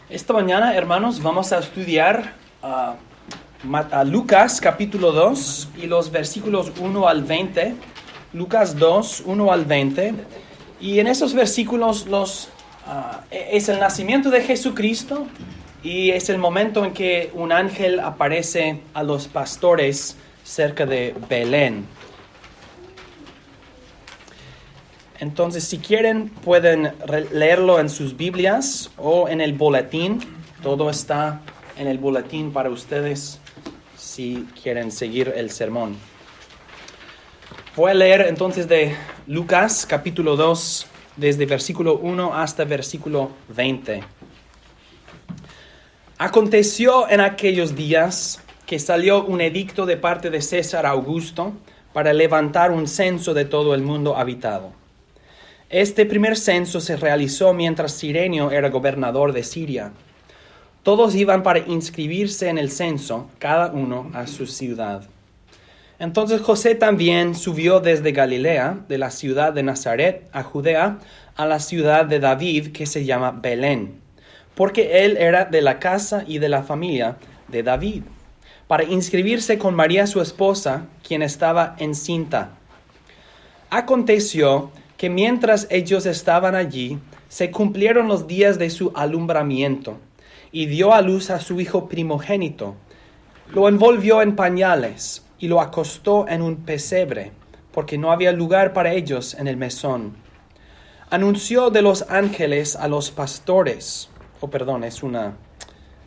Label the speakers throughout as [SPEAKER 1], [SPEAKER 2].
[SPEAKER 1] Esta mañana, hermanos, vamos a estudiar a Lucas capítulo 2 y los versículos 1 al 20. Lucas 2, 1 al 20. Y en esos versículos es el nacimiento de Jesucristo y es el momento en que un ángel aparece a los pastores cerca de Belén. Entonces, si quieren, pueden leerlo en sus Biblias o en el boletín. Todo está en el boletín para ustedes si quieren seguir el sermón. Voy a leer entonces de Lucas capítulo 2, desde versículo 1 hasta versículo 20. Aconteció en aquellos días que salió un edicto de parte de César Augusto para levantar un censo de todo el mundo habitado. Este primer censo se realizó mientras Cirenio era gobernador de Siria. Todos iban para inscribirse en el censo, cada uno a su ciudad. Entonces José también subió desde Galilea, de la ciudad de Nazaret, a Judea, a la ciudad de David, que se llama Belén, porque él era de la casa y de la familia de David, para inscribirse con María su esposa, quien estaba encinta. Aconteció que mientras ellos estaban allí, se cumplieron los días de su alumbramiento, y dio a luz a su hijo primogénito. Lo envolvió en pañales y lo acostó en un pesebre, porque no había lugar para ellos en el mesón. Anunció de los ángeles a los pastores.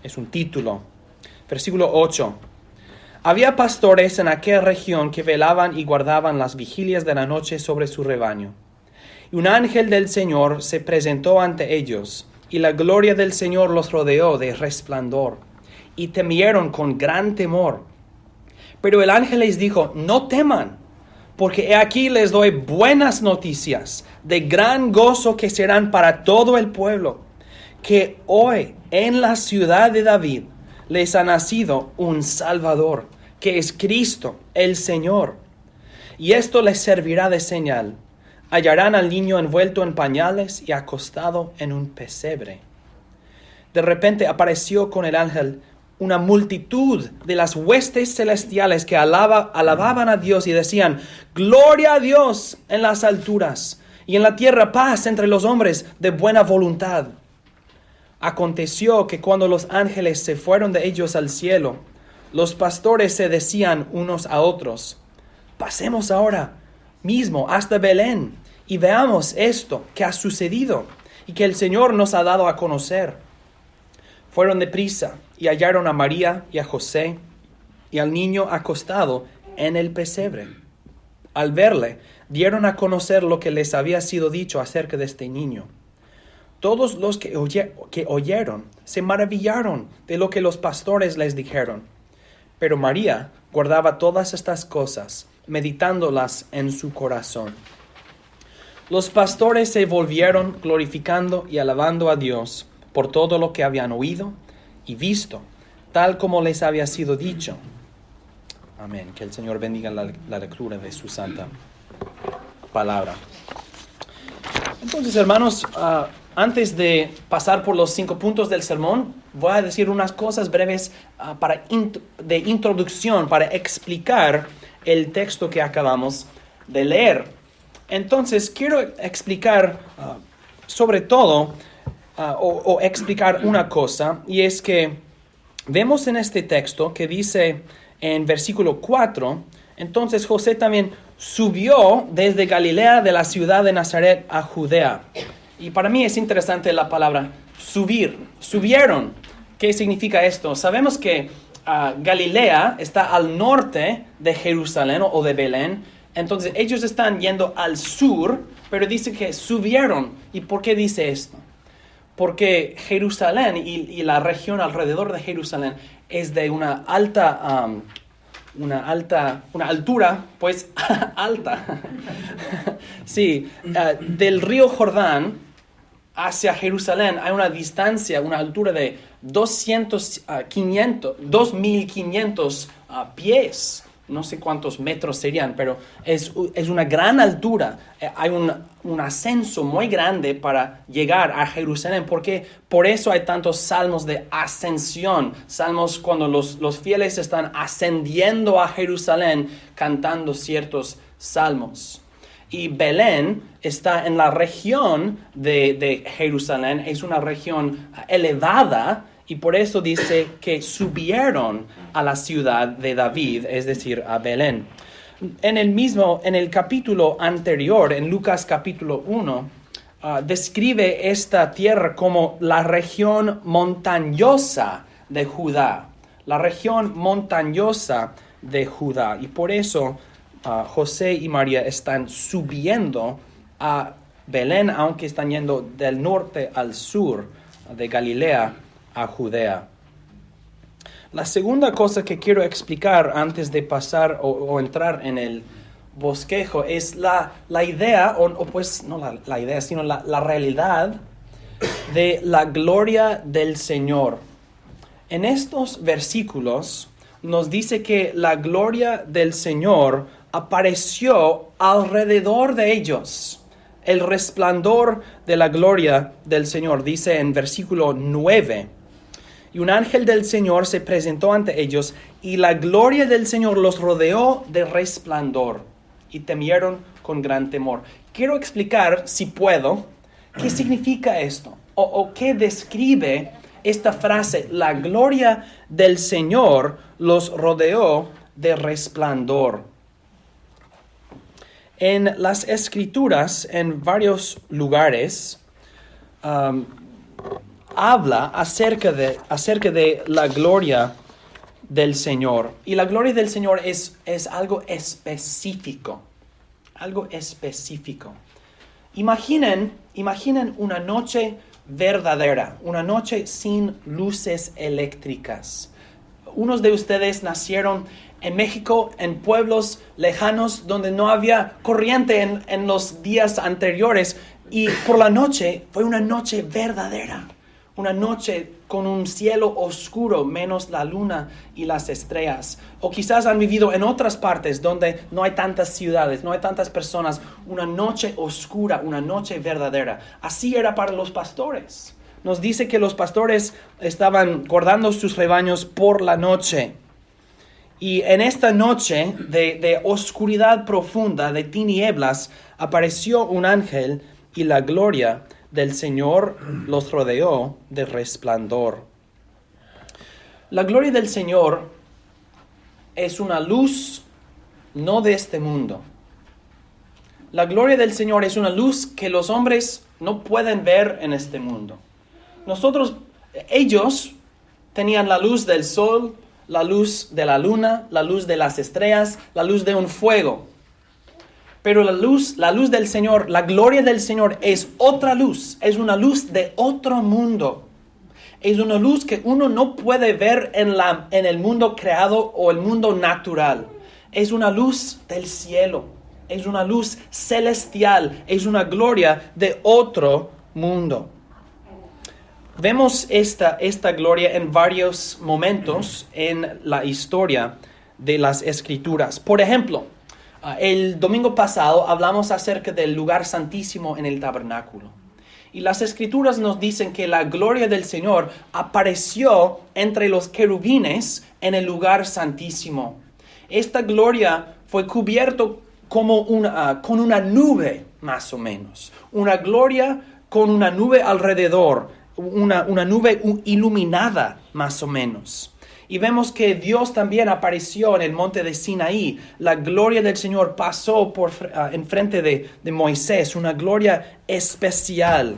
[SPEAKER 1] Es un título. Versículo 8. Había pastores en aquella región que velaban y guardaban las vigilias de la noche sobre su rebaño. Y un ángel del Señor se presentó ante ellos, y la gloria del Señor los rodeó de resplandor, y temieron con gran temor. Pero el ángel les dijo: no teman, porque he aquí les doy buenas noticias, de gran gozo que serán para todo el pueblo, que hoy en la ciudad de David les ha nacido un Salvador, que es Cristo el Señor. Y esto les servirá de señal: hallarán al niño envuelto en pañales y acostado en un pesebre. De repente apareció con el ángel una multitud de las huestes celestiales que alababan a Dios y decían: gloria a Dios en las alturas, y en la tierra paz entre los hombres de buena voluntad. Aconteció que cuando los ángeles se fueron de ellos al cielo, los pastores se decían unos a otros: pasemos ahora mismo hasta Belén y veamos esto que ha sucedido y que el Señor nos ha dado a conocer. Fueron deprisa y hallaron a María y a José y al niño acostado en el pesebre. Al verle, dieron a conocer lo que les había sido dicho acerca de este niño. Todos los que oyeron se maravillaron de lo que los pastores les dijeron. Pero María guardaba todas estas cosas, meditándolas en su corazón. Los pastores se volvieron glorificando y alabando a Dios por todo lo que habían oído y visto, tal como les había sido dicho. Amén. Que el Señor bendiga la lectura de su santa palabra. Entonces, hermanos, antes de pasar por los 5 puntos del sermón, voy a decir unas cosas breves de introducción para explicar el texto que acabamos de leer. Entonces, quiero explicar sobre todo, o explicar una cosa, y es que vemos en este texto que dice en versículo 4, entonces José también subió desde Galilea de la ciudad de Nazaret a Judea. Y para mí es interesante la palabra subir. Subieron. ¿Qué significa esto? Sabemos que Galilea está al norte de Jerusalén o de Belén. Entonces ellos están yendo al sur, pero dice que subieron. ¿Y por qué dice esto? Porque Jerusalén y la región alrededor de Jerusalén es de una altura, pues alta. Sí, del río Jordán hacia Jerusalén hay una distancia, una altura de 2.500 pies. no sé cuántos metros serían, pero es una gran altura. Hay un ascenso muy grande para llegar a Jerusalén, porque por eso hay tantos salmos de ascensión, salmos cuando los fieles están ascendiendo a Jerusalén cantando ciertos salmos. Y Belén está en la región de Jerusalén, es una región elevada, y por eso dice que subieron a la ciudad de David, es decir, a Belén. En el capítulo anterior, en Lucas capítulo 1, describe esta tierra como la región montañosa de Judá. La región montañosa de Judá. Y por eso José y María están subiendo a Belén, aunque están yendo del norte al sur de Galilea a Judea. La segunda cosa que quiero explicar antes de pasar o entrar en el bosquejo es la idea, o pues no la idea, sino la realidad de la gloria del Señor. En estos versículos nos dice que la gloria del Señor apareció alrededor de ellos. El resplandor de la gloria del Señor, dice en versículo 9. Y un ángel del Señor se presentó ante ellos, y la gloria del Señor los rodeó de resplandor, y temieron con gran temor. Quiero explicar, si puedo, qué significa esto, o qué describe esta frase: la gloria del Señor los rodeó de resplandor. En las Escrituras, en varios lugares, habla acerca de la gloria del Señor. Y la gloria del Señor es algo específico. Algo específico. Imaginen una noche verdadera, una noche sin luces eléctricas. Unos de ustedes nacieron en México, en pueblos lejanos donde no había corriente en los días anteriores, y por la noche fue una noche verdadera. Una noche con un cielo oscuro, menos la luna y las estrellas. O quizás han vivido en otras partes donde no hay tantas ciudades, no hay tantas personas. Una noche oscura, una noche verdadera. Así era para los pastores. Nos dice que los pastores estaban guardando sus rebaños por la noche. Y en esta noche de oscuridad profunda, de tinieblas, apareció un ángel, y la gloria del Señor los rodeó de resplandor. La gloria del Señor es una luz no de este mundo. La gloria del Señor es una luz que los hombres no pueden ver en este mundo. Ellos tenían la luz del sol, la luz de la luna, la luz de las estrellas, la luz de un fuego. Pero la luz del Señor, la gloria del Señor es otra luz, es una luz de otro mundo. Es una luz que uno no puede ver en el mundo creado o el mundo natural. Es una luz del cielo, es una luz celestial, es una gloria de otro mundo. Vemos esta gloria en varios momentos en la historia de las Escrituras. Por ejemplo, el domingo pasado hablamos acerca del lugar santísimo en el tabernáculo. Y las Escrituras nos dicen que la gloria del Señor apareció entre los querubines en el lugar santísimo. Esta gloria fue cubierto con una nube, más o menos. Una gloria con una nube alrededor, una nube iluminada, más o menos. Y vemos que Dios también apareció en el monte de Sinaí. La gloria del Señor pasó enfrente de Moisés, una gloria especial.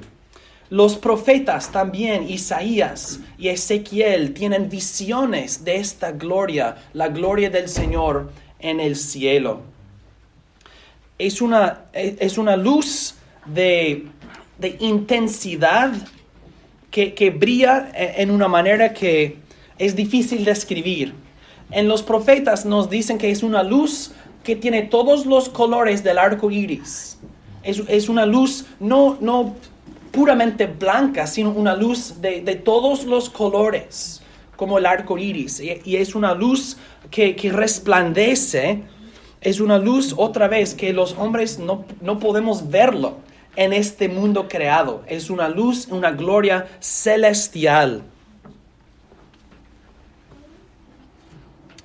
[SPEAKER 1] Los profetas también, Isaías y Ezequiel, tienen visiones de esta gloria, la gloria del Señor en el cielo. Es una luz de intensidad que brilla en una manera que es difícil de describir. En los profetas nos dicen que es una luz que tiene todos los colores del arco iris. Es una luz no puramente blanca, sino una luz de todos los colores, como el arco iris. Y es una luz que resplandece. Es una luz, otra vez, que los hombres no podemos verlo en este mundo creado. Es una luz, una gloria celestial.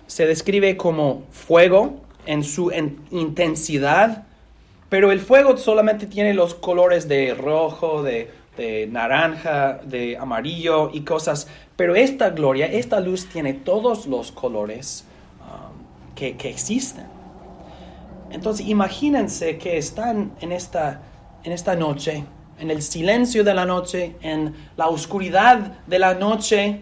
[SPEAKER 1] Se describe como fuego en su intensidad, pero el fuego solamente tiene los colores de rojo, de naranja, de amarillo y cosas. Pero esta gloria, esta luz tiene todos los colores que existen. Entonces imagínense que están en esta noche, en el silencio de la noche, en la oscuridad de la noche,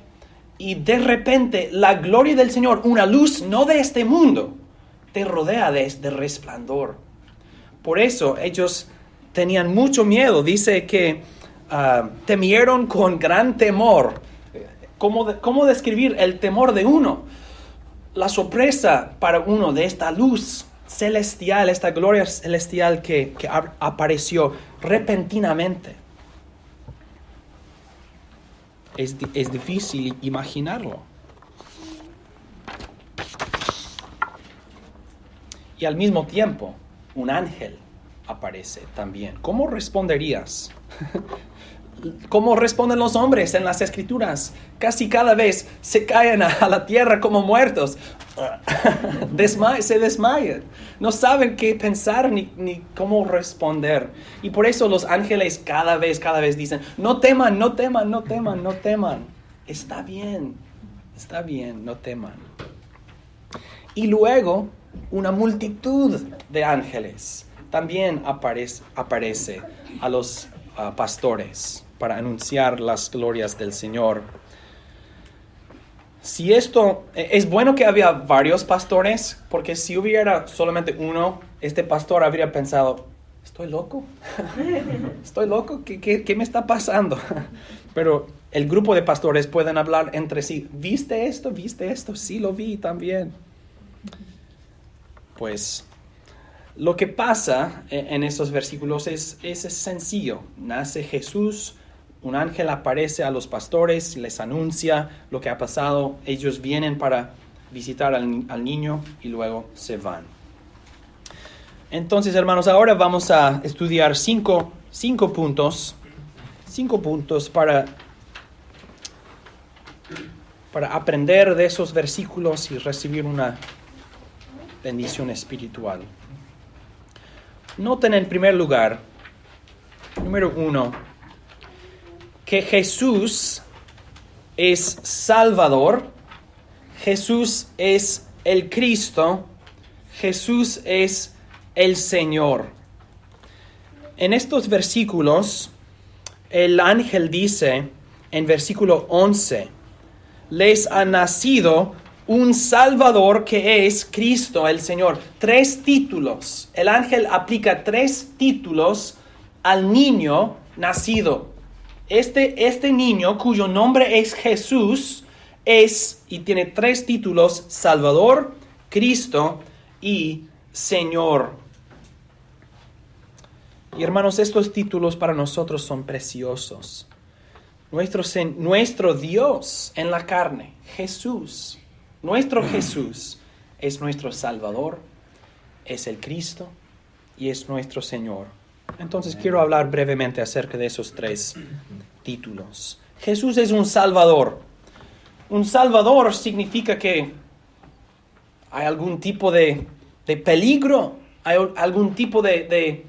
[SPEAKER 1] y de repente la gloria del Señor, una luz no de este mundo, te rodea de resplandor. Por eso ellos tenían mucho miedo. Dice que temieron con gran temor. ¿Cómo describir el temor de uno? La sorpresa para uno de esta luz celestial, esta gloria celestial que apareció repentinamente. Es difícil imaginarlo. Y al mismo tiempo, un ángel aparece también. ¿Cómo responderías? ¿Cómo responden los hombres en las Escrituras? Casi cada vez se caen a la tierra como muertos. Se desmayan. No saben qué pensar ni cómo responder. Y por eso los ángeles cada vez dicen, no teman. Está bien, no teman. Y luego una multitud de ángeles también aparece a los pastores para anunciar las glorias del Señor. Si esto es bueno que había varios pastores, porque si hubiera solamente uno, este pastor habría pensado, ¿estoy loco? ¿Qué me está pasando? Pero el grupo de pastores pueden hablar entre sí. ¿Viste esto? Sí, lo vi también. Pues lo que pasa en estos versículos es sencillo. Nace Jesús, un ángel aparece a los pastores, les anuncia lo que ha pasado. Ellos vienen para visitar al niño y luego se van. Entonces, hermanos, ahora vamos a estudiar cinco puntos para aprender de esos versículos y recibir una bendición espiritual. Noten en primer lugar, número 1, que Jesús es Salvador, Jesús es el Cristo, Jesús es el Señor. En estos versículos, el ángel dice en versículo 11, les ha nacido un Salvador que es Cristo el Señor. 3 títulos. El ángel aplica 3 títulos al niño nacido. Este niño, cuyo nombre es Jesús, y tiene 3 títulos: Salvador, Cristo y Señor. Y hermanos, estos títulos para nosotros son preciosos. Nuestro Dios en la carne, Jesús, nuestro Jesús, es nuestro Salvador, es el Cristo y es nuestro Señor. Entonces quiero hablar brevemente acerca de esos 3 títulos. Jesús es un Salvador. Un Salvador significa que hay algún tipo de peligro, hay algún tipo de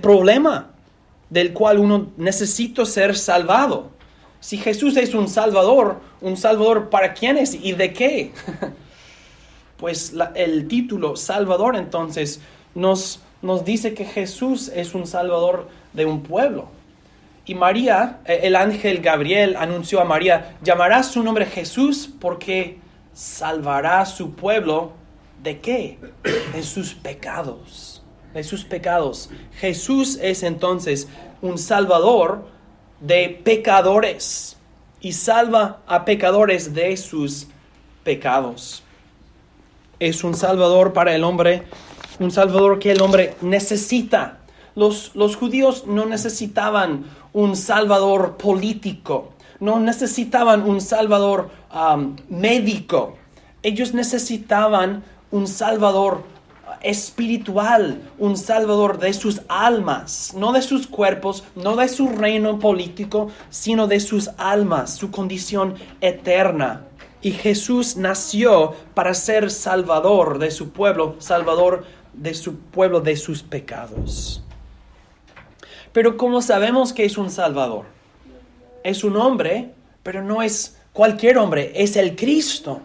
[SPEAKER 1] problema del cual uno necesita ser salvado. Si Jesús es un Salvador ¿para quiénes y de qué? Pues el título Salvador entonces nos dice que Jesús es un Salvador de un pueblo. Y María, el ángel Gabriel anunció a María, llamará su nombre Jesús porque salvará a su pueblo. ¿De qué? De sus pecados. Jesús es entonces un Salvador de pecadores y salva a pecadores de sus pecados. Es un Salvador para el hombre, un Salvador que el hombre necesita. Los judíos no necesitaban un Salvador político, no necesitaban un Salvador médico. Ellos necesitaban un Salvador espiritual, un Salvador de sus almas, no de sus cuerpos, no de su reino político, sino de sus almas, su condición eterna. Y Jesús nació para ser Salvador de su pueblo, Salvador de su pueblo de sus pecados. Pero ¿cómo sabemos que es un Salvador? Es un hombre, pero no es cualquier hombre, es el Cristo.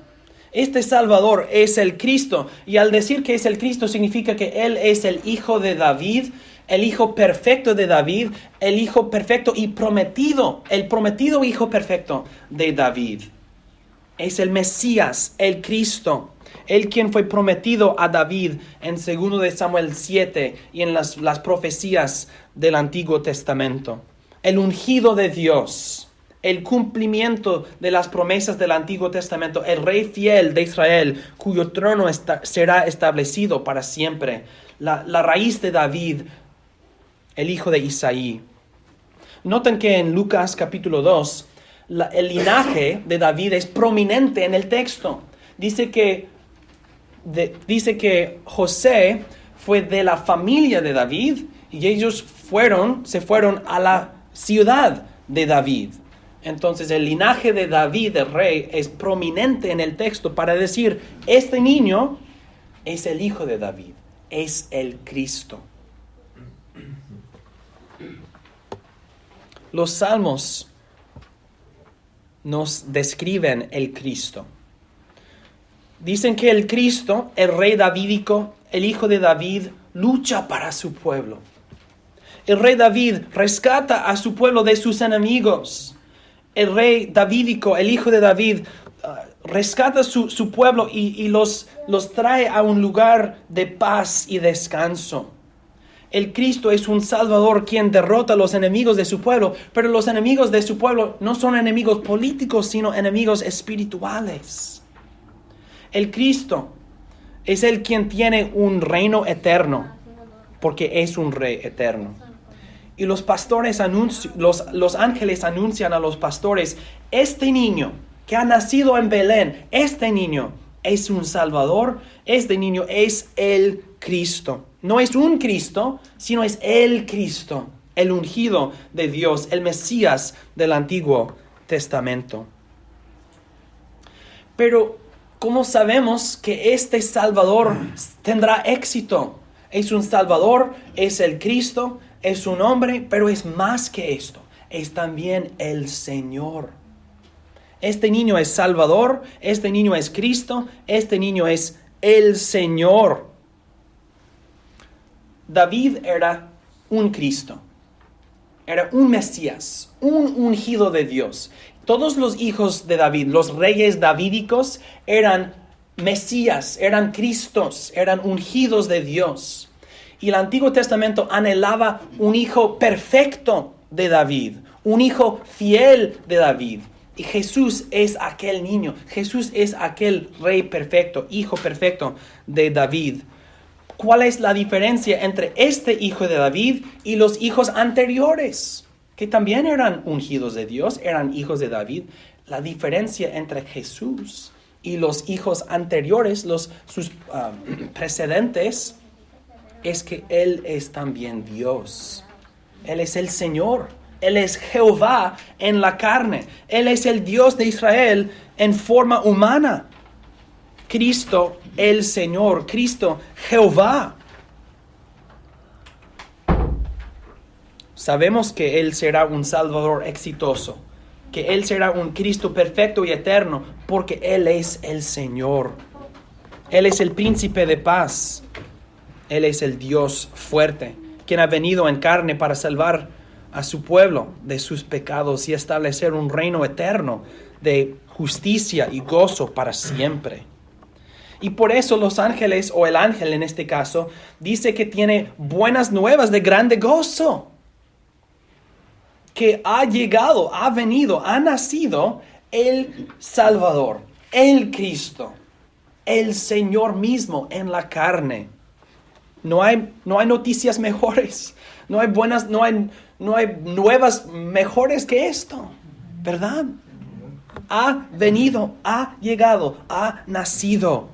[SPEAKER 1] Este Salvador es el Cristo. Y al decir que es el Cristo significa que Él es el Hijo de David, el Hijo perfecto de David, el Hijo perfecto y prometido, el prometido Hijo perfecto de David. Es el Mesías, el Cristo, el quien fue prometido a David en 2 de Samuel 7 y en las profecías del Antiguo Testamento. El ungido de Dios, el cumplimiento de las promesas del Antiguo Testamento, el Rey fiel de Israel, cuyo trono será establecido para siempre. La raíz de David, el hijo de Isaí. Noten que en Lucas capítulo 2, el linaje de David es prominente en el texto. Dice que José fue de la familia de David y ellos se fueron a la ciudad de David. Entonces el linaje de David, el rey, es prominente en el texto para decir, este niño es el hijo de David, es el Cristo. Los salmos nos describen el Cristo. Dicen que el Cristo, el rey davídico, el hijo de David, lucha para su pueblo. El rey David rescata a su pueblo de sus enemigos. El rey davídico, el hijo de David, rescata su pueblo y los trae a un lugar de paz y descanso. El Cristo es un Salvador quien derrota a los enemigos de su pueblo, pero los enemigos de su pueblo no son enemigos políticos, sino enemigos espirituales. El Cristo es el quien tiene un reino eterno, porque es un rey eterno. Y los pastores los ángeles anuncian a los pastores, este niño que ha nacido en Belén, este niño es un Salvador, este niño es el Cristo. No es un Cristo, sino es el Cristo, el ungido de Dios, el Mesías del Antiguo Testamento. Pero, ¿cómo sabemos que este Salvador tendrá éxito? Es un Salvador, es el Cristo, es un hombre, pero es más que esto. Es también el Señor. Este niño es Salvador, este niño es Cristo, este niño es el Señor. David era un Cristo, era un Mesías, un ungido de Dios. Todos los hijos de David, los reyes davídicos, eran Mesías, eran Cristos, eran ungidos de Dios. Y el Antiguo Testamento anhelaba un hijo perfecto de David, un hijo fiel de David. Y Jesús es aquel niño, Jesús es aquel rey perfecto, hijo perfecto de David. ¿Cuál es la diferencia entre este hijo de David y los hijos anteriores, que también eran ungidos de Dios, eran hijos de David? La diferencia entre Jesús y los hijos anteriores, sus precedentes, es que Él es también Dios. Él es el Señor. Él es Jehová en la carne. Él es el Dios de Israel en forma humana. Cristo el Señor, Cristo Jehová. Sabemos que Él será un Salvador exitoso, que Él será un Cristo perfecto y eterno, porque Él es el Señor. Él es el príncipe de paz. Él es el Dios fuerte, quien ha venido en carne para salvar a su pueblo de sus pecados y establecer un reino eterno de justicia y gozo para siempre. Y por eso los ángeles, o el ángel en este caso, dice que tiene buenas nuevas de grande gozo. Que ha llegado, ha venido, ha nacido el Salvador, el Cristo, el Señor mismo en la carne. No hay noticias mejores, no hay nuevas mejores que esto. ¿Verdad? Ha venido, ha llegado, ha nacido.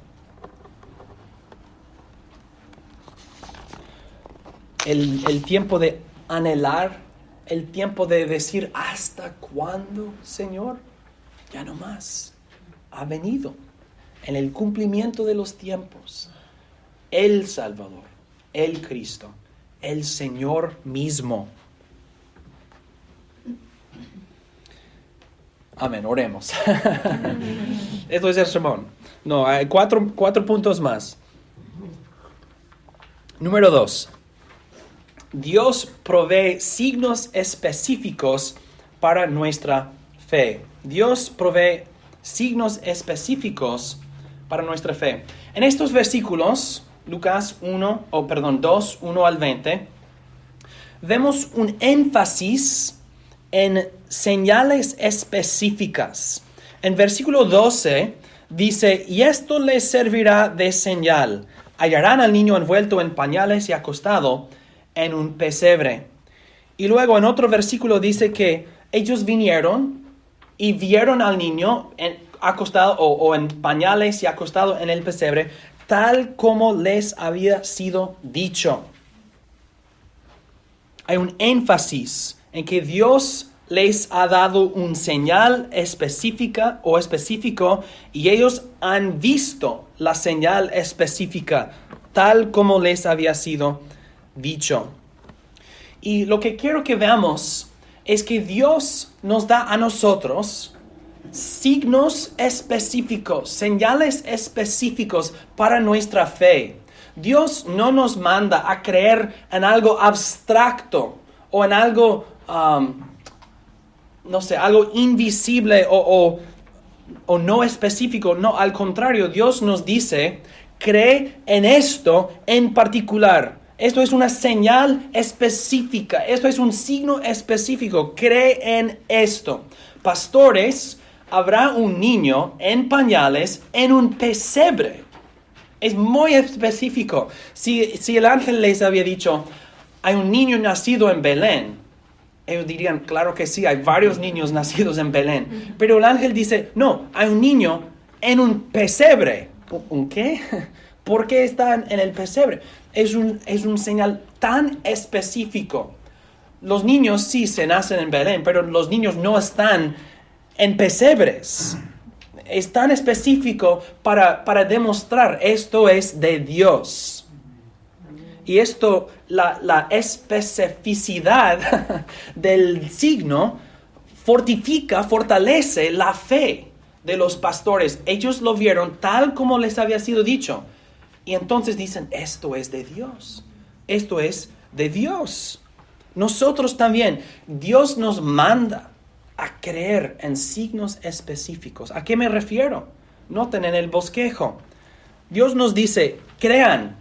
[SPEAKER 1] El tiempo de anhelar, el tiempo de decir, ¿hasta cuándo, Señor? Ya no más. Ha venido en el cumplimiento de los tiempos. El Salvador, el Cristo, el Señor mismo. Amén, oremos. Esto es el sermón. No, hay cuatro puntos más. Número 2. Dios provee signos específicos para nuestra fe. Dios provee signos específicos para nuestra fe. En estos versículos, Lucas 2, 1 al 20, vemos un énfasis en señales específicas. En versículo 12 dice, y esto les servirá de señal. Hallarán al niño envuelto en pañales y acostado en un pesebre. Y luego en otro versículo dice que ellos vinieron y vieron al niño acostado o en pañales y acostado en el pesebre, tal como les había sido dicho. Hay un énfasis en que Dios les ha dado una señal específica o específico y ellos han visto la señal específica tal como les había sido dicho. Y lo que quiero que veamos es que Dios nos da a nosotros signos específicos, señales específicos para nuestra fe. Dios no nos manda a creer en algo abstracto o en algo, algo invisible o no específico. No, al contrario, Dios nos dice, cree en esto en particular. Esto es una señal específica. Esto es un signo específico. Cree en esto. Pastores, habrá un niño en pañales en un pesebre. Es muy específico. Si el ángel les había dicho, hay un niño nacido en Belén, ellos dirían, claro que sí, hay varios niños nacidos en Belén. Pero el ángel dice, no, hay un niño en un pesebre. ¿Un qué? ¿Por qué están en el pesebre? Es un señal tan específico. Los niños sí se nacen en Belén, pero los niños no están en pesebres. Es tan específico para demostrar esto es de Dios. Y esto, la especificidad del signo fortalece la fe de los pastores. Ellos lo vieron tal como les había sido dicho. Y entonces dicen, esto es de Dios. Esto es de Dios. Nosotros también, Dios nos manda a creer en signos específicos. ¿A qué me refiero? Noten en el bosquejo. Dios nos dice, crean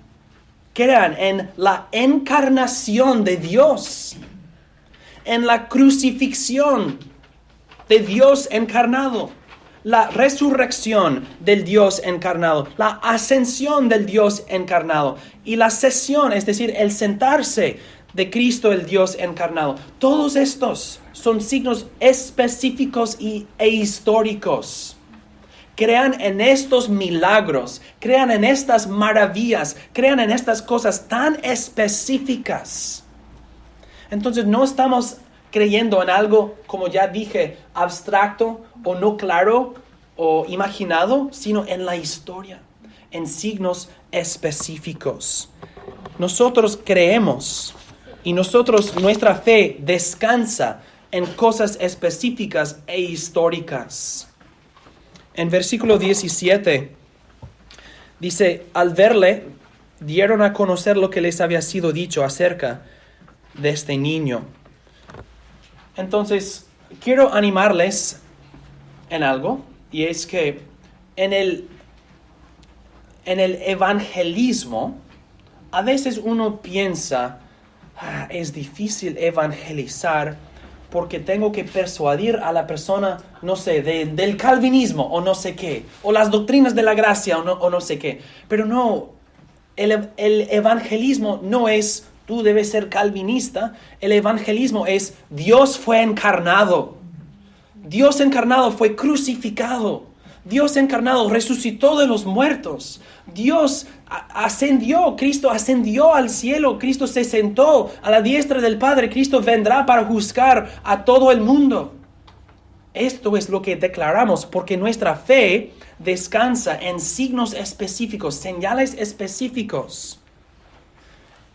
[SPEAKER 1] en la encarnación de Dios, en la crucifixión de Dios encarnado, la resurrección del Dios encarnado, la ascensión del Dios encarnado y la sesión, es decir, el sentarse de Cristo el Dios encarnado. Todos estos son signos específicos e históricos. Crean en estos milagros, crean en estas maravillas, crean en estas cosas tan específicas. Entonces no estamos creyendo en algo, como ya dije, abstracto o no claro o imaginado, sino en la historia, en signos específicos. Nosotros creemos y nuestra fe descansa en cosas específicas e históricas. En versículo 17 dice, al verle, dieron a conocer lo que les había sido dicho acerca de este niño. Entonces, quiero animarles en algo, y es que en el evangelismo, a veces uno piensa, es difícil evangelizar porque tengo que persuadir a la persona, no sé, del calvinismo o no sé qué, o las doctrinas de la gracia o no sé qué. Pero no, el evangelismo no es, tú debes ser calvinista. El evangelismo es, Dios fue encarnado. Dios encarnado fue crucificado. Dios encarnado resucitó de los muertos. Dios ascendió, Cristo ascendió al cielo. Cristo se sentó a la diestra del Padre. Cristo vendrá para juzgar a todo el mundo. Esto es lo que declaramos porque nuestra fe descansa en signos específicos, señales específicos.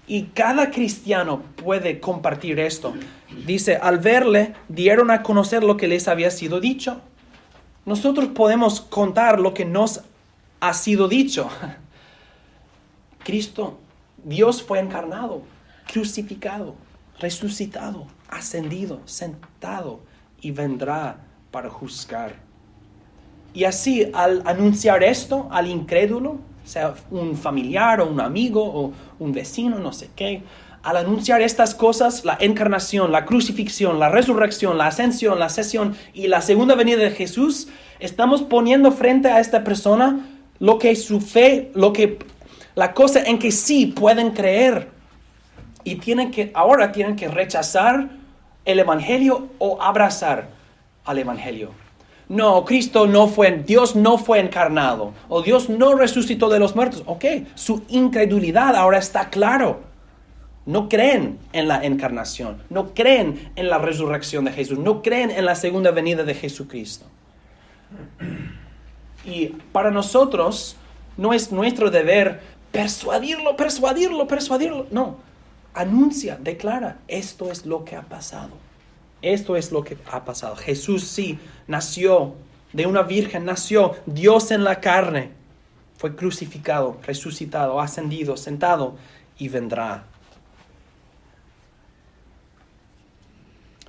[SPEAKER 1] Y cada cristiano puede compartir esto. Dice, al verle, dieron a conocer lo que les había sido dicho. Nosotros podemos contar lo que nos ha sido dicho. Cristo, Dios fue encarnado, crucificado, resucitado, ascendido, sentado y vendrá para juzgar. Y así, al anunciar esto al incrédulo, sea un familiar o un amigo o un vecino, no sé qué, al anunciar estas cosas, la encarnación, la crucifixión, la resurrección, la ascensión, la ascensión y la segunda venida de Jesús, estamos poniendo frente a esta persona lo que su fe, la cosa en que sí pueden creer. Y ahora tienen que rechazar el evangelio o abrazar al evangelio. No, Dios no fue encarnado, o Dios no resucitó de los muertos. Ok, su incredulidad ahora está claro. No creen en la encarnación, no creen en la resurrección de Jesús, no creen en la segunda venida de Jesucristo. Y para nosotros no es nuestro deber persuadirlo. No, anuncia, declara, esto es lo que ha pasado. Esto es lo que ha pasado. Jesús sí nació de una virgen, nació Dios en la carne. Fue crucificado, resucitado, ascendido, sentado y vendrá.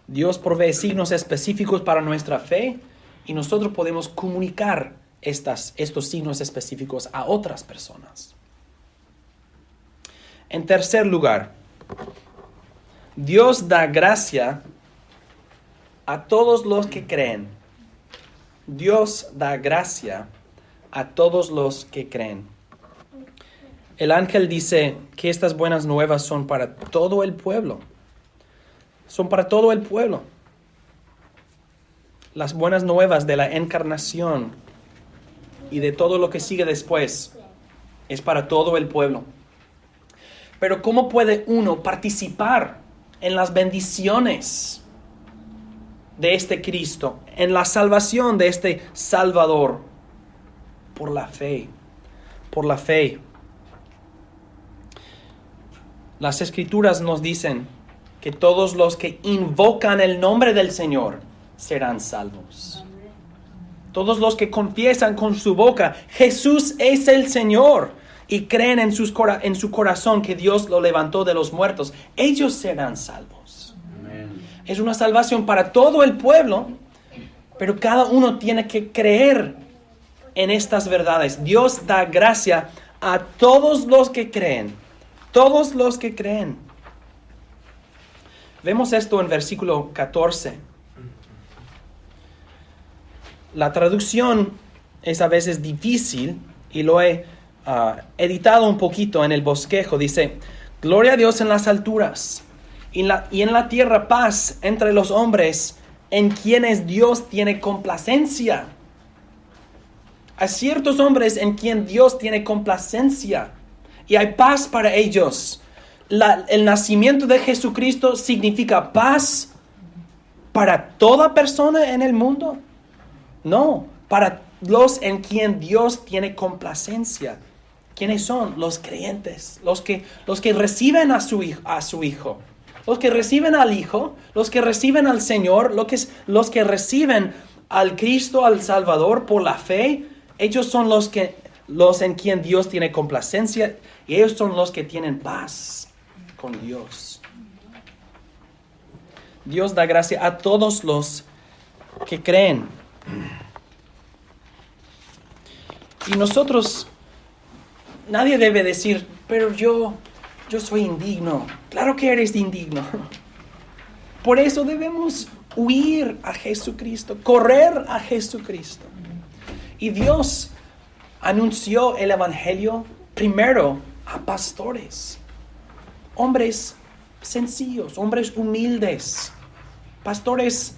[SPEAKER 1] Dios provee signos específicos para nuestra fe y nosotros podemos comunicar estos signos específicos a otras personas. En tercer lugar, Dios da gracia a todos los que creen. Dios da gracia a todos los que creen. El ángel dice que estas buenas nuevas son para todo el pueblo. Son para todo el pueblo. Las buenas nuevas de la encarnación y de todo lo que sigue después es para todo el pueblo. Pero ¿cómo puede uno participar en las bendiciones de este Cristo, en la salvación de este Salvador? Por la fe. Por la fe. Las Escrituras nos dicen que todos los que invocan el nombre del Señor serán salvos. Todos los que confiesan con su boca, Jesús es el Señor, y creen en su corazón que Dios lo levantó de los muertos, ellos serán salvos. Amén. Es una salvación para todo el pueblo, pero cada uno tiene que creer en estas verdades. Dios da gracia a todos los que creen. Todos los que creen. Vemos esto en versículo 14. La traducción es a veces difícil y lo he editado un poquito en el bosquejo. Dice, gloria a Dios en las alturas y en la tierra paz entre los hombres en quienes Dios tiene complacencia. Hay ciertos hombres en quien Dios tiene complacencia y hay paz para ellos. El nacimiento de Jesucristo significa paz para toda persona en el mundo. No, para los en quien Dios tiene complacencia. ¿Quiénes son? Los creyentes, los que reciben a su Hijo, los que reciben al Hijo, los que reciben al Señor, los que reciben al Cristo, al Salvador por la fe. Ellos son los en quien Dios tiene complacencia y ellos son los que tienen paz con Dios. Dios da gracia a todos los que creen. Y nosotros, nadie debe decir, pero yo soy indigno. Claro que eres indigno. Por eso debemos huir a Jesucristo, correr a Jesucristo. Y Dios anunció el evangelio primero a pastores. Hombres sencillos, hombres humildes, pastores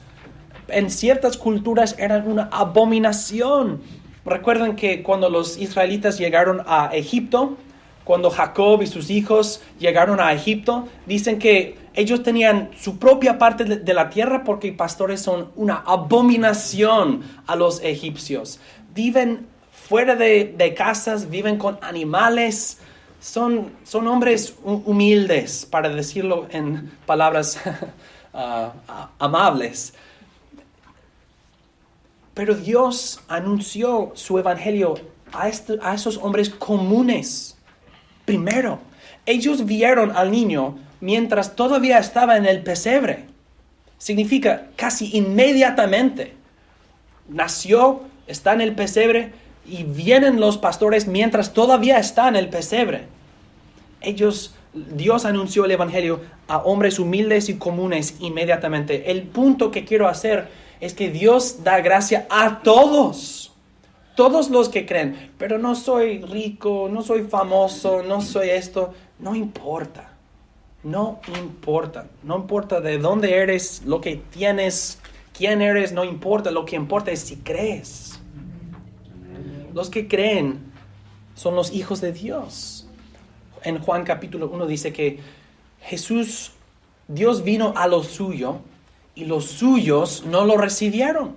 [SPEAKER 1] en ciertas culturas eran una abominación. Recuerden que cuando los israelitas llegaron a Egipto, cuando Jacob y sus hijos llegaron a Egipto, dicen que ellos tenían su propia parte de la tierra porque pastores son una abominación a los egipcios. Viven fuera de casas, viven con animales, son hombres humildes, para decirlo en palabras amables. Pero Dios anunció su evangelio a esos hombres comunes. Primero, ellos vieron al niño mientras todavía estaba en el pesebre. Significa casi inmediatamente. Nació, está en el pesebre y vienen los pastores mientras todavía está en el pesebre. Dios anunció el evangelio a hombres humildes y comunes inmediatamente. El punto que quiero hacer es que Dios da gracia a todos los que creen. Pero no soy rico, no soy famoso, no soy esto. No importa. No importa de dónde eres, lo que tienes, quién eres, no importa. Lo que importa es si crees. Los que creen son los hijos de Dios. En Juan capítulo 1 dice que Dios vino a lo suyo y los suyos no lo recibieron.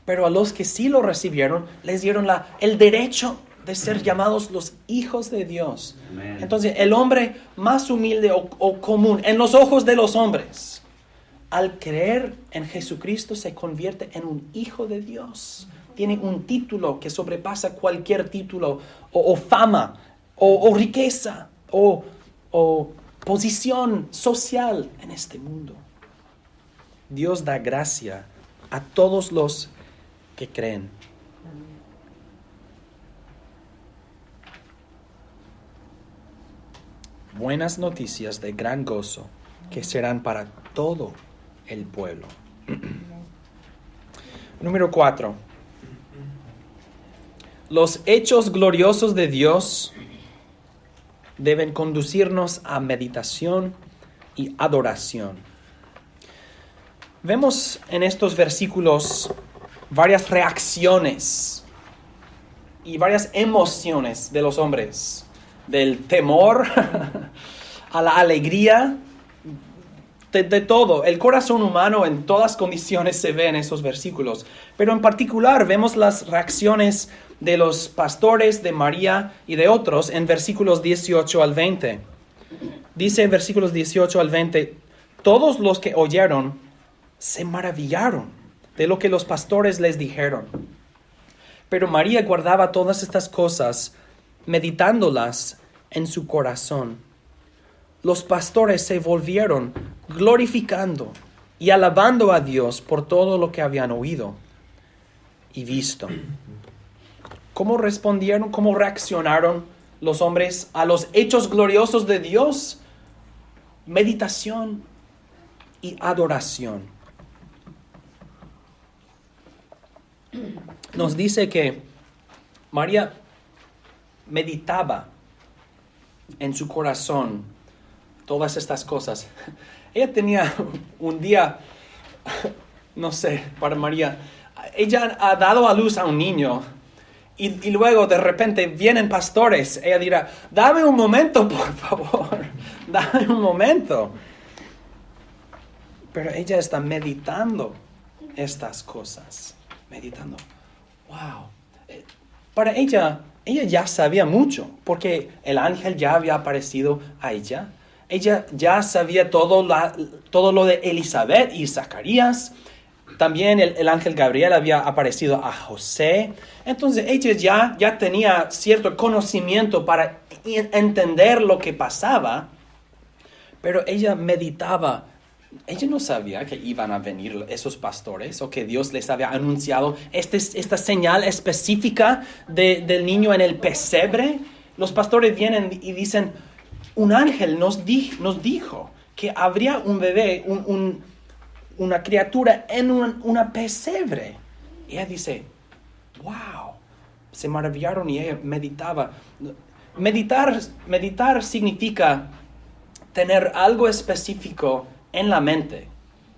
[SPEAKER 1] Pero a los que sí lo recibieron, les dieron el derecho de ser llamados los hijos de Dios. Amen. Entonces, el hombre más humilde o común en los ojos de los hombres, al creer en Jesucristo, se convierte en un hijo de Dios. Tiene un título que sobrepasa cualquier título o fama o riqueza o posición social en este mundo. Dios da gracia a todos los que creen. Buenas noticias de gran gozo que serán para todo el pueblo. Número 4. Los hechos gloriosos de Dios deben conducirnos a meditación y adoración. Vemos en estos versículos varias reacciones y varias emociones de los hombres, del temor a la alegría, de todo. El corazón humano en todas condiciones se ve en esos versículos, pero en particular vemos las reacciones de los pastores, de María y de otros en versículos 18 al 20. Dice en versículos 18 al 20, todos los que oyeron se maravillaron de lo que los pastores les dijeron. Pero María guardaba todas estas cosas, meditándolas en su corazón. Los pastores se volvieron glorificando y alabando a Dios por todo lo que habían oído y visto. ¿Cómo respondieron? ¿Cómo reaccionaron los hombres a los hechos gloriosos de Dios? Meditación y adoración. Nos dice que María meditaba en su corazón todas estas cosas. Ella tenía un día, no sé, para María, ella ha dado a luz a un niño y luego de repente vienen pastores. Ella dirá, dame un momento, por favor, dame un momento. Pero ella está meditando estas cosas, meditando. Wow. Para ella ya sabía mucho, porque el ángel ya había aparecido a ella. Ella ya sabía todo lo de Elizabeth y Zacarías. También el ángel Gabriel había aparecido a José. Entonces ella ya tenía cierto conocimiento para entender lo que pasaba. Pero ella meditaba. Ella no sabía que iban a venir esos pastores o que Dios les había anunciado esta señal específica del niño en el pesebre. Los pastores vienen y dicen, un ángel nos dijo que habría un bebé, una criatura en una pesebre. Y ella dice, wow, se maravillaron y ella meditaba. Meditar significa tener algo específico en la mente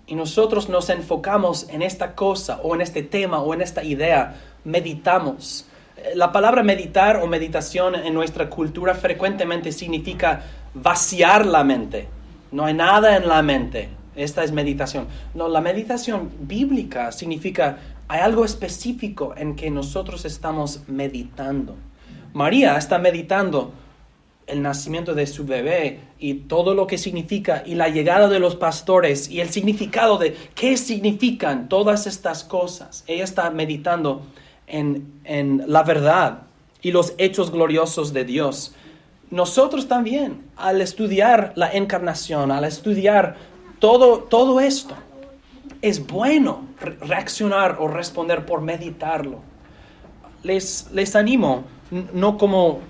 [SPEAKER 1] y nosotros nos enfocamos en esta cosa o en este tema o en esta idea, meditamos. La palabra meditar o meditación en nuestra cultura frecuentemente significa vaciar la mente. No hay nada en la mente. Esta es meditación. No, la meditación bíblica significa hay algo específico en que nosotros estamos meditando. María está meditando el nacimiento de su bebé y todo lo que significa y la llegada de los pastores y el significado de qué significan todas estas cosas. Ella está meditando en la verdad y los hechos gloriosos de Dios. Nosotros también, al estudiar la encarnación, al estudiar todo esto, es bueno reaccionar o responder por meditarlo. Les animo, no como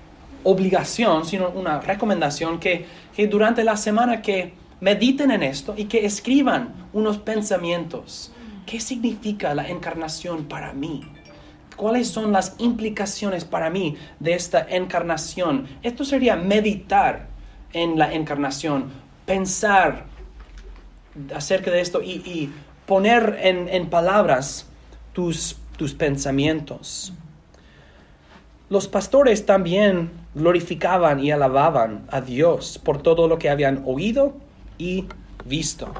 [SPEAKER 1] obligación, sino una recomendación que durante la semana que mediten en esto y que escriban unos pensamientos. ¿Qué significa la encarnación para mí? ¿Cuáles son las implicaciones para mí de esta encarnación? Esto sería meditar en la encarnación, pensar acerca de esto y poner en palabras tus pensamientos. Los pastores también glorificaban y alababan a Dios por todo lo que habían oído y visto.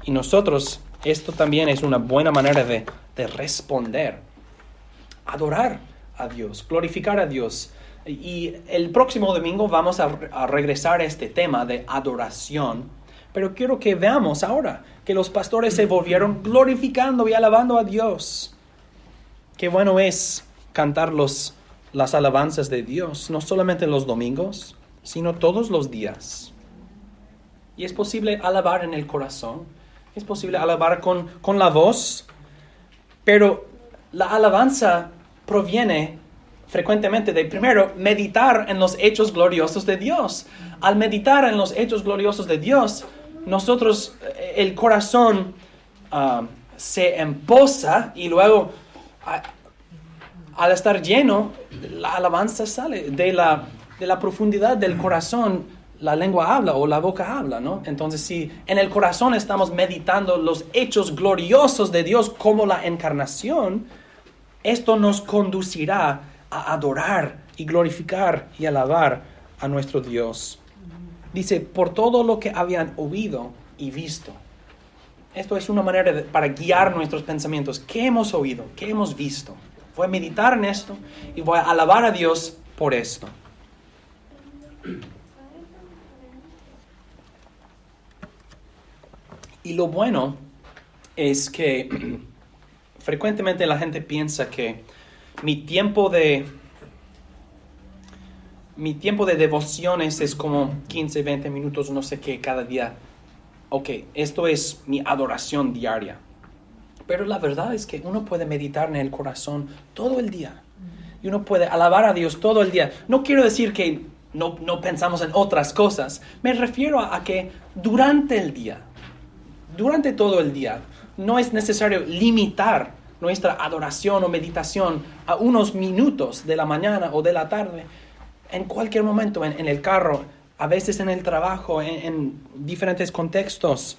[SPEAKER 1] Y nosotros, esto también es una buena manera de responder. Adorar a Dios, glorificar a Dios. Y el próximo domingo vamos a regresar a este tema de adoración. Pero quiero que veamos ahora que los pastores se volvieron glorificando y alabando a Dios. Qué bueno es cantar las alabanzas de Dios, no solamente los domingos, sino todos los días. Y es posible alabar en el corazón, es posible alabar con la voz, pero la alabanza proviene frecuentemente de, primero, meditar en los hechos gloriosos de Dios. Al meditar en los hechos gloriosos de Dios, nosotros, el corazón se empoza y luego, al estar lleno, la alabanza sale de la profundidad del corazón. La lengua habla o la boca habla, ¿no? Entonces, si en el corazón estamos meditando los hechos gloriosos de Dios como la encarnación, esto nos conducirá a adorar y glorificar y alabar a nuestro Dios. Dice, por todo lo que habían oído y visto. Esto es una manera para guiar nuestros pensamientos. ¿Qué hemos oído? ¿Qué hemos visto? Voy a meditar en esto y voy a alabar a Dios por esto. Y lo bueno es que frecuentemente la gente piensa que mi tiempo de devociones es como 15, 20 minutos, no sé qué, cada día. Ok, esto es mi adoración diaria. Pero la verdad es que uno puede meditar en el corazón todo el día. Y uno puede alabar a Dios todo el día. No quiero decir que no pensamos en otras cosas. Me refiero a que durante el día, durante todo el día, no es necesario limitar nuestra adoración o meditación a unos minutos de la mañana o de la tarde. En cualquier momento, en el carro, a veces en el trabajo, en diferentes contextos.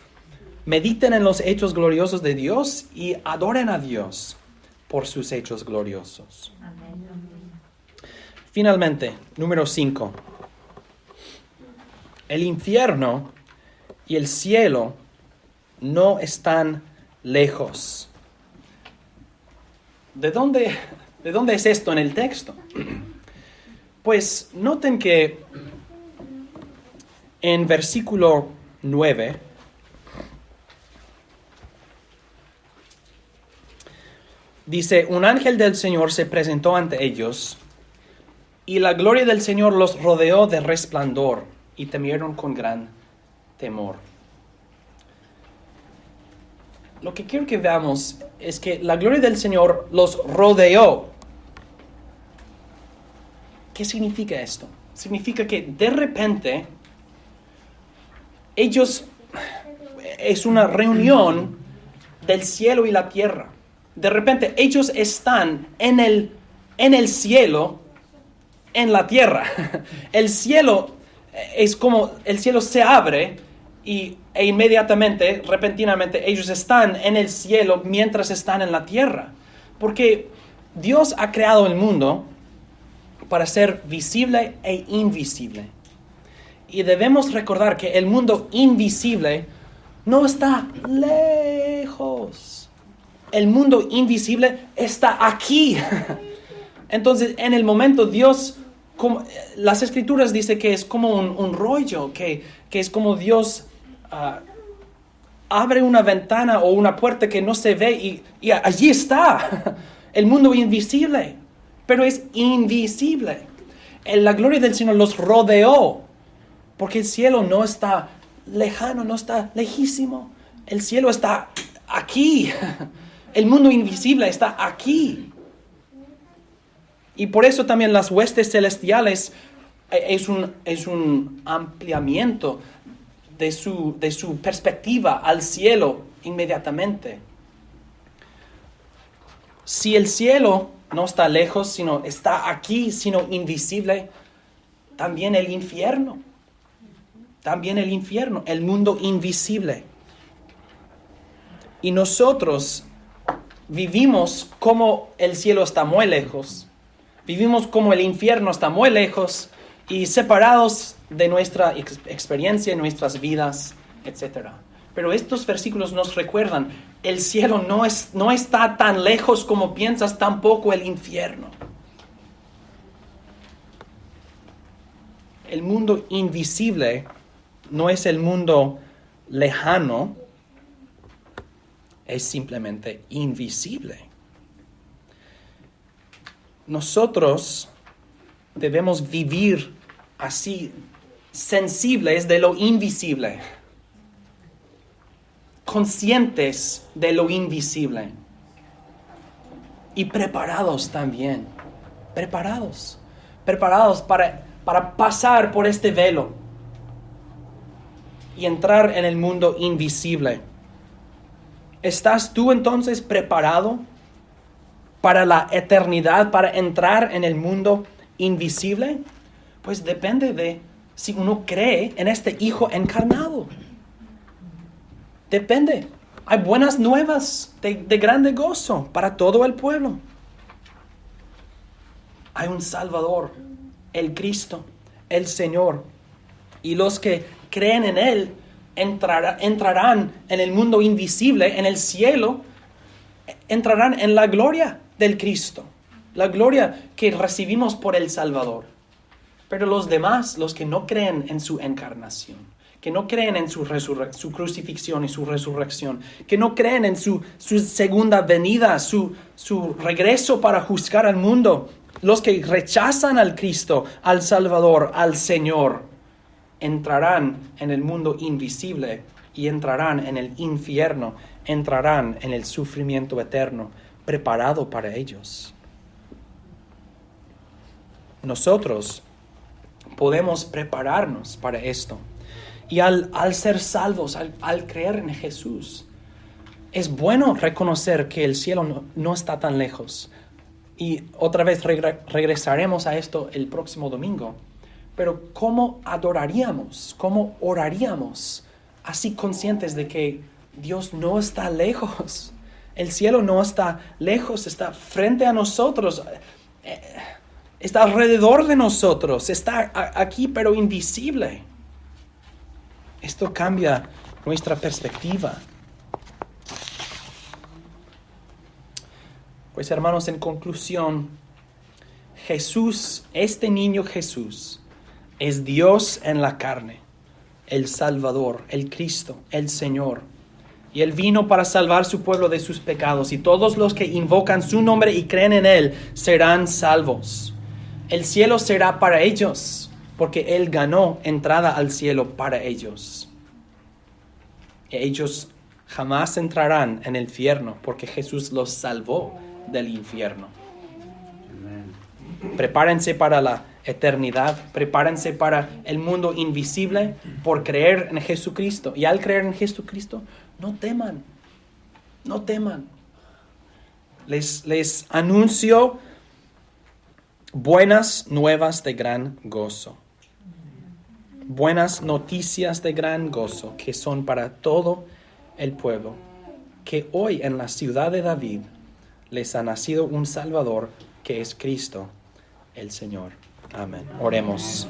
[SPEAKER 1] Mediten en los hechos gloriosos de Dios y adoren a Dios por sus hechos gloriosos. Amén. Finalmente, número 5. El infierno y el cielo no están lejos. ¿De dónde es esto en el texto? Pues noten que en versículo 9 dice, un ángel del Señor se presentó ante ellos y la gloria del Señor los rodeó de resplandor y temieron con gran temor. Lo que quiero que veamos es que la gloria del Señor los rodeó. ¿Qué significa esto? Significa que de repente es una reunión del cielo y la tierra. De repente ellos están en el cielo, en la tierra. El cielo es como, el cielo se abre y e inmediatamente, repentinamente, ellos están en el cielo mientras están en la tierra. Porque Dios ha creado el mundo para ser visible e invisible. Y debemos recordar que el mundo invisible no está lejos. El mundo invisible está aquí. Entonces, en el momento Dios, las Escrituras dicen que es como un rollo, que es como Dios abre una ventana o una puerta que no se ve y allí está el mundo invisible, pero es invisible. La gloria del Señor los rodeó, porque el cielo no está lejano, no está lejísimo. El cielo está aquí. El mundo invisible está aquí. Y por eso también las huestes celestiales es un ampliamiento de su perspectiva al cielo inmediatamente. Si el cielo no está lejos, sino está aquí, sino invisible, también el infierno, el mundo invisible. Y nosotros vivimos como el cielo está muy lejos, vivimos como el infierno está muy lejos y separados de nuestra experiencia, nuestras vidas, etc. Pero estos versículos nos recuerdan, el cielo no está tan lejos como piensas, tampoco el infierno. El mundo invisible no es el mundo lejano, es simplemente invisible. Nosotros debemos vivir así, sensibles de lo invisible, conscientes de lo invisible y preparados también, preparados para pasar por este velo y entrar en el mundo invisible. ¿Estás tú entonces preparado para la eternidad, para entrar en el mundo invisible? Pues depende de si uno cree en este Hijo encarnado. Depende. Hay buenas nuevas de grande gozo para todo el pueblo. Hay un Salvador, el Cristo, el Señor. Y los que creen en Él entrarán en el mundo invisible, en el cielo, entrarán en la gloria del Cristo, la gloria que recibimos por el Salvador. Pero los demás, los que no creen en su encarnación, que no creen en su crucifixión y su resurrección, que no creen en su segunda venida, su regreso para juzgar al mundo, los que rechazan al Cristo, al Salvador, al Señor, entrarán en el mundo invisible y entrarán en el infierno, entrarán en el sufrimiento eterno preparado para ellos. Nosotros podemos prepararnos para esto. Y al ser salvos, al creer en Jesús, es bueno reconocer que el cielo no está tan lejos. Y otra vez regresaremos a esto el próximo domingo. Pero ¿cómo adoraríamos? ¿Cómo oraríamos? Así conscientes de que Dios no está lejos. El cielo no está lejos, está frente a nosotros. Está alrededor de nosotros. Está aquí, pero invisible. Esto cambia nuestra perspectiva. Pues hermanos, en conclusión, Jesús, este niño Jesús, es Dios en la carne, el Salvador, el Cristo, el Señor. Y Él vino para salvar su pueblo de sus pecados, y todos los que invocan su nombre y creen en Él serán salvos. El cielo será para ellos, porque Él ganó entrada al cielo para ellos. Ellos jamás entrarán en el infierno, porque Jesús los salvó del infierno. Prepárense para la eternidad, prepárense para el mundo invisible por creer en Jesucristo. Y al creer en Jesucristo, no teman, no teman. Les anuncio buenas nuevas de gran gozo. buenas noticias de gran gozo que son para todo el pueblo, que hoy en la ciudad de David les ha nacido un Salvador, que es Cristo el Señor. Amén. Oremos.